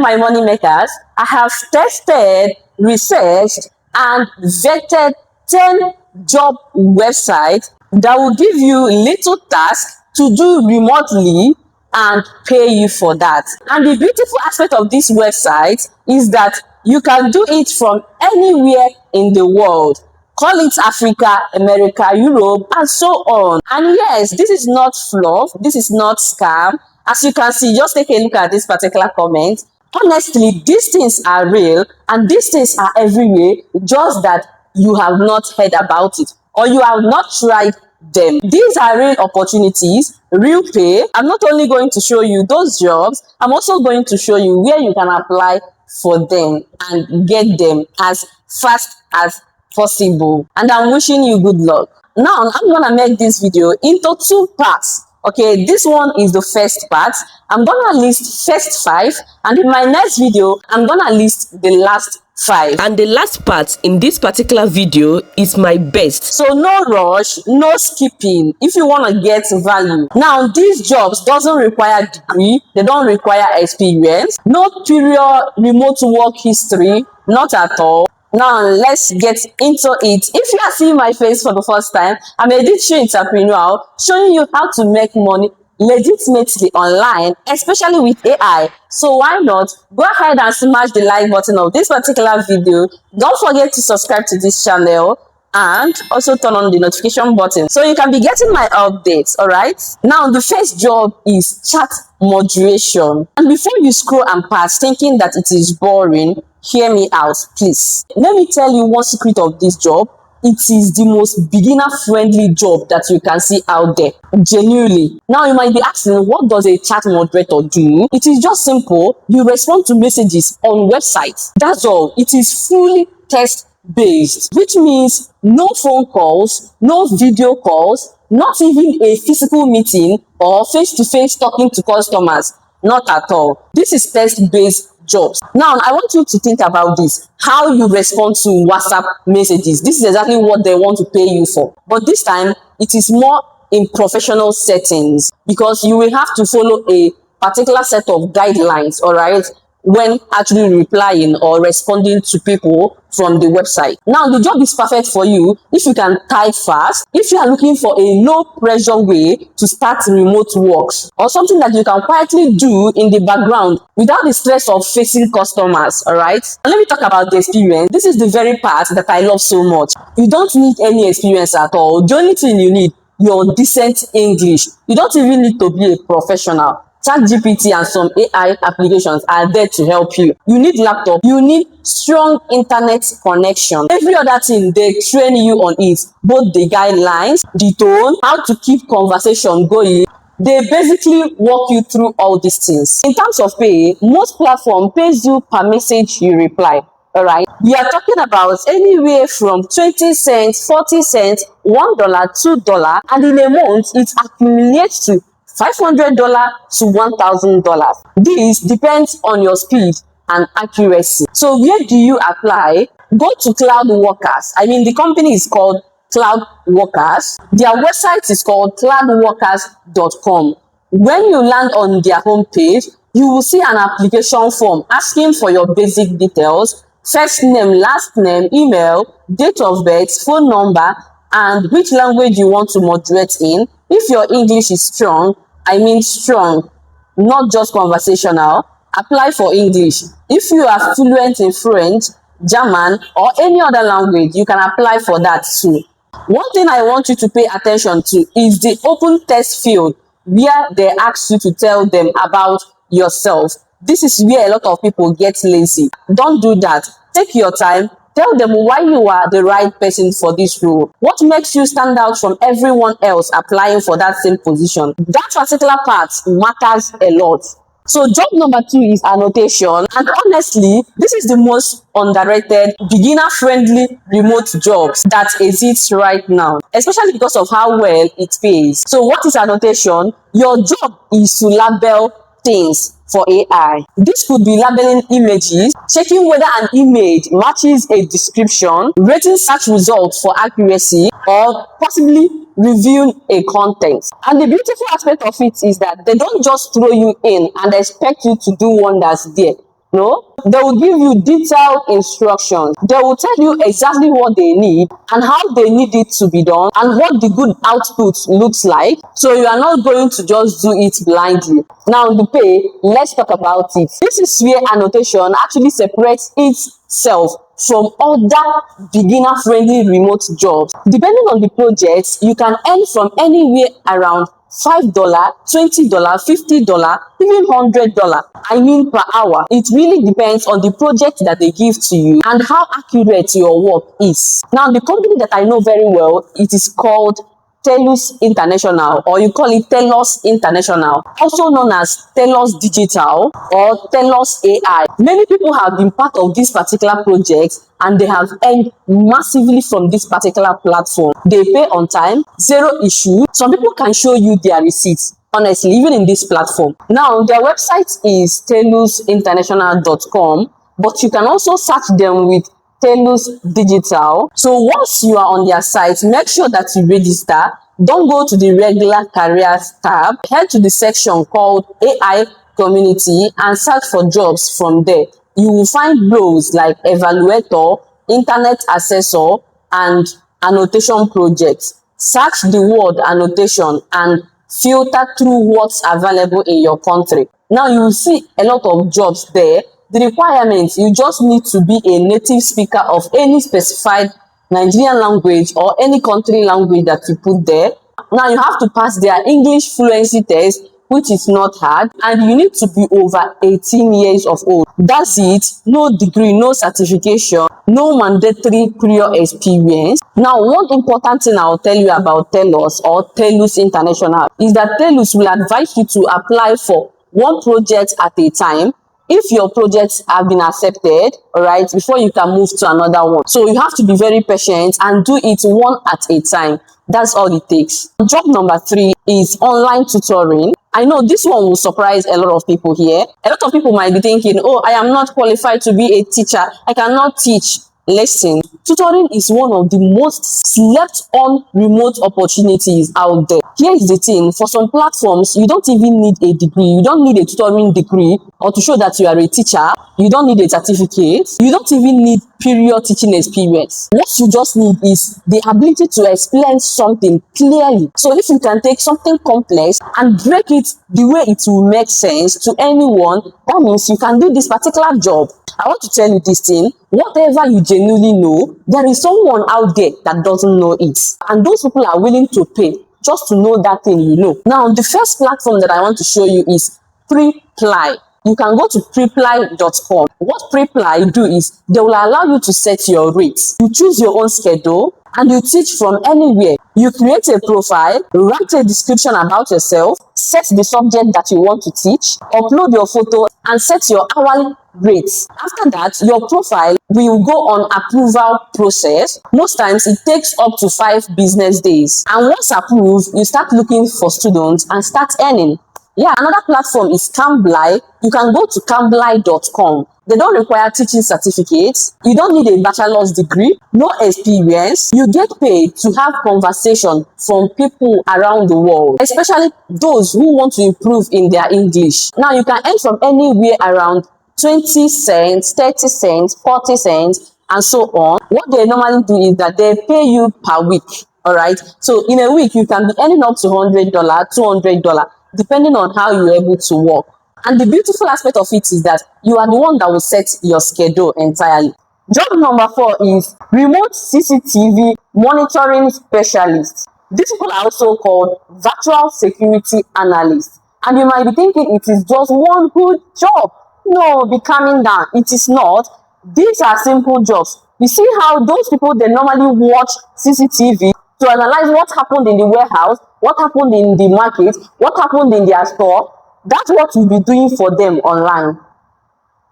Hello, my money makers. I have tested, researched, and vetted 10 job websites that will give you little tasks to do remotely and pay you for that. And the beautiful aspect of this website is that you can do it from anywhere in the world. Call it Africa, America, Europe, and so on. And yes, this is not fluff. This is not scam. As you can see, just take a look at this particular comment. Honestly, these things are real and these things are everywhere, just that you have not heard about it or you have not tried them. These are real opportunities, real pay. I'm not only going to show you those jobs, I'm also going to show you where you can apply for them and get them as fast as possible. And I'm wishing you good luck. Now, I'm gonna make this video into 2 parts. Okay, this one is the first part. I'm gonna list first 5, and in my next video, I'm gonna list the last 5. And the last part in this particular video is my best. So no rush, no skipping if you want to get value. Now, these jobs doesn't require degree, they don't require experience, no period remote work history, not at all. Now, let's get into it. If you are seeing my face for the first time, I'm a digital entrepreneur showing you how to make money legitimately online, especially with AI. So why not go ahead and smash the like button of this particular video. Don't forget to subscribe to this channel and also turn on the notification button so you can be getting my updates. All right, now the first job is chat moderation. And before you scroll and pass thinking that it is boring, hear me out, please. Let me tell you one secret of this job. It is the most beginner-friendly job that you can see out there, genuinely. Now, you might be asking, what does a chat moderator do? It is just simple. You respond to messages on websites. That's all. It is fully text-based, which means no phone calls, no video calls, not even a physical meeting or face-to-face talking to customers. Not at all. This is text-based jobs. Now, I want you to think about this. How you respond to WhatsApp messages. This is exactly what they want to pay you for. But this time, it is more in professional settings because you will have to follow a particular set of guidelines, all right, when actually replying or responding to people from the website. Now, the job is perfect for you if you can type fast, if you are looking for a low pressure way to start remote works or something that you can quietly do in the background without the stress of facing customers. All right, and let me talk about the experience. This is the very part that I love so much. You don't need any experience at all. The only thing you need, your decent English. You don't even need to be a professional. ChatGPT and some AI applications are there to help you. You need laptop, you need strong internet connection. Every other thing, they train you on it. Both the guidelines, the tone, how to keep conversation going. They basically walk you through all these things. In terms of pay, most platform pays you per message you reply. All right, we are talking about anywhere from 20 cents, 40 cents, $1, $2, and in a month, it accumulates to $500 to $1,000. This depends on your speed and accuracy. So where do you apply? Go to Cloud Workers. I mean, the company is called Cloud Workers. Their website is called cloudworkers.com. When you land on their homepage, you will see an application form asking for your basic details: first name, last name, email, date of birth, phone number, and which language you want to moderate in. If your English is strong, I mean strong, not just conversational, apply for English. If you are fluent in French, German, or any other language, you can apply for that too. One thing I want you to pay attention to is the open text field where they ask you to tell them about yourself. This is where a lot of people get lazy. Don't do that. Take your time. Tell them why you are the right person for this role. What makes you stand out from everyone else applying for that same position? That particular part matters a lot. So job number 2 is annotation. And honestly, this is the most underrated, beginner-friendly remote jobs that exists right now, especially because of how well it pays. So what is annotation? Your job is to label things for AI. This could be labeling images, checking whether an image matches a description, rating search results for accuracy, or possibly reviewing a content. And the beautiful aspect of it is that they don't just throw you in and expect you to do wonders there. No, they will give you detailed instructions. They will tell you exactly what they need and how they need it to be done and what the good output looks like. So you are not going to just do it blindly. Now the pay, let's talk about it. This is where Annotation actually separates itself from other beginner-friendly remote jobs. Depending on the project, you can earn from anywhere around $5, $20, $50, even $100. I mean per hour. It really depends on the project that they give to you and how accurate your work is. Now, the company that I know very well, it is called TELUS International, or you call it TELUS International, also known as TELUS Digital or TELUS AI. Many people have been part of this particular project and they have earned massively from this particular platform. They pay on time, zero issue. Some people can show you their receipts, honestly, even in this platform. Now, their website is telusinternational.com, but you can also search them with TELUS Digital. So once you are on their site, make sure that you register. Don't go to the regular careers tab. Head to the section called AI Community and search for jobs from there. You will find roles like evaluator, internet assessor, and annotation projects. Search the word annotation and filter through what's available in your country. Now you will see a lot of jobs there. The requirements, you just need to be a native speaker of any specified Nigerian language or any country language that you put there. Now you have to pass their English fluency test, which is not hard, and you need to be over 18 years of old. That's it. No degree, no certification, no mandatory prior experience. Now, one important thing I'll tell you about TELUS or TELUS International is that TELUS will advise you to apply for one project at a time. If your projects have been accepted, all right, before you can move to another one. So you have to be very patient and do it one at a time. That's all it takes. Job number 3 is online tutoring. I know this one will surprise a lot of people here. A lot of people might be thinking, oh, I am not qualified to be a teacher. I cannot teach. Listen, tutoring is one of the most slept on remote opportunities out there. Here's the thing, for some platforms, you don't even need a degree. You don't need a tutoring degree or to show that you are a teacher. You don't need a certificate. You don't even need period teaching experience. What you just need is the ability to explain something clearly. So if you can take something complex and break it the way it will make sense to anyone, that means you can do this particular job. I want to tell you this thing, whatever you genuinely know, there is someone out there that doesn't know it. And those people are willing to pay just to know that thing you know. Now, the first platform that I want to show you is Preply. You can go to preply.com. What Preply do is they will allow you to set your rates. You choose your own schedule and you teach from anywhere. You create a profile, write a description about yourself, set the subject that you want to teach, upload your photo, and set your hourly rates. After that, your profile will go on approval process. Most times it takes up to 5 business days. And once approved, you start looking for students and start earning. Yeah, another platform is Cambly. You can go to cambly.com. They don't require teaching certificates. You don't need a bachelor's degree, no experience. You get paid to have conversation from people around the world, especially those who want to improve in their English. Now, you can earn from anywhere around 20 cents, 30 cents, 40 cents, and so on. What they normally do is that they pay you per week. All right. So in a week, you can be earning up to $100, $200, depending on how you're able to work. And the beautiful aspect of it is that you are the one that will set your schedule entirely. Job number 4 is remote CCTV monitoring specialist. These people are also called virtual security analysts. And you might be thinking it is just one good job. No, be calming down. It is not. These are simple jobs. You see how those people, they normally watch CCTV to analyze what happened in the warehouse, what happened in the market, what happened in their store. That's what you'll be doing for them online.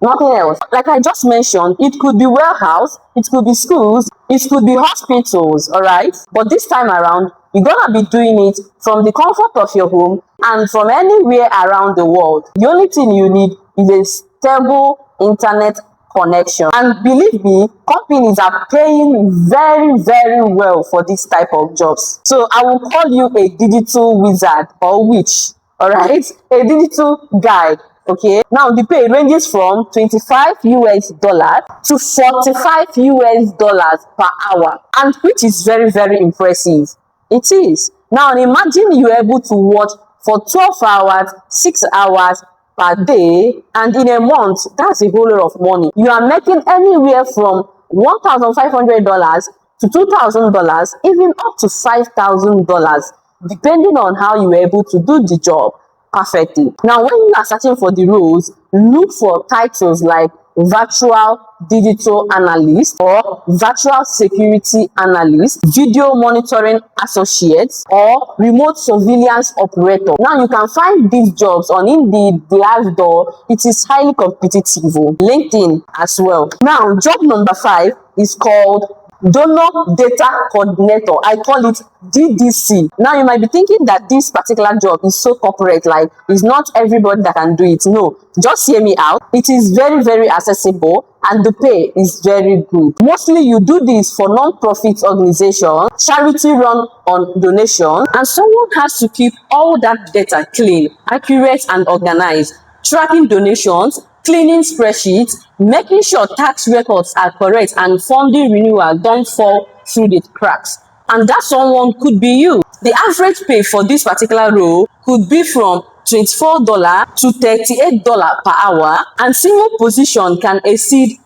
Nothing else. Like I just mentioned, it could be warehouse, it could be schools, it could be hospitals, all right? But this time around, you're gonna be doing it from the comfort of your home and from anywhere around the world. The only thing you need is a stable internet connection. And believe me, companies are paying very, very well for this type of jobs. So I will call you a digital wizard or witch, all right? A digital guy Okay, now the pay ranges from 25 US dollars to 45 US dollars per hour, and which is very, very impressive. It is. Now imagine you're able to watch for 12 hours, 6 hours per day, and in a month, that's a whole lot of money. You are making anywhere from $1,500 to $2,000, even up to $5,000, depending on how you were able to do the job perfectly. Now, when you are searching for the roles, look for titles like virtual digital analyst or virtual security analyst, video monitoring associate, or remote surveillance operator. Now you can find these jobs on Indeed, Glassdoor. It is highly competitive. LinkedIn as well. Now job number 5 is called Donor Data Coordinator. I call it DDC. Now you might be thinking that this particular job is so corporate, like it's not everybody that can do it. No, just hear me out. It is very, very accessible and the pay is very good. Mostly you do this for non-profit organization, charity run on donation, and someone has to keep all that data clean, accurate, and organized, tracking donations, cleaning spreadsheets, making sure tax records are correct, and funding renewal don't fall through the cracks. And that someone could be you. The average pay for this particular role could be from $24 to $38 per hour, and senior position can exceed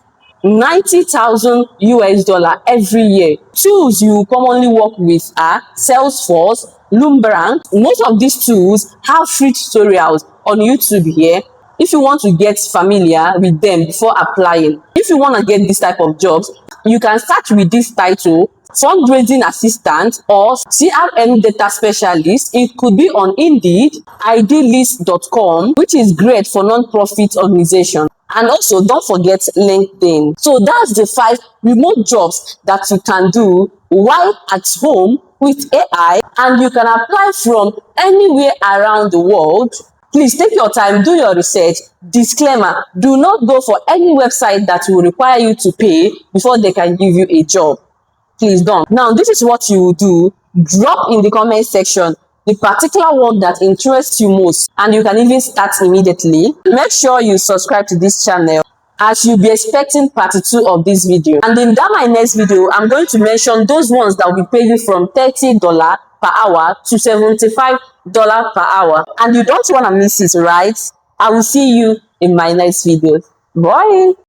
90,000 US dollar every year. Tools you commonly work with are Salesforce, Loombrand. Most of these tools have free tutorials on YouTube here if you want to get familiar with them before applying. If you want to get this type of jobs, you can start with this title: fundraising assistant or CRM data specialist. It could be on Indeed, idealist.com, which is great for non-profit organizations. And also don't forget LinkedIn. So that's the 5 remote jobs that you can do while at home with AI, and you can apply from anywhere around the world. Please take your time, do your research. Disclaimer: do not go for any website that will require you to pay before they can give you a job. Please don't. Now, this is what you will do. Drop in the comment section the particular one that interests you most, and you can even start immediately. Make sure you subscribe to this channel, as you'll be expecting part 2 of this video. And in that my next video, I'm going to mention those ones that will pay you from $30 per hour to $75 per hour. And you don't want to miss it, right? I will see you in my next video. Bye.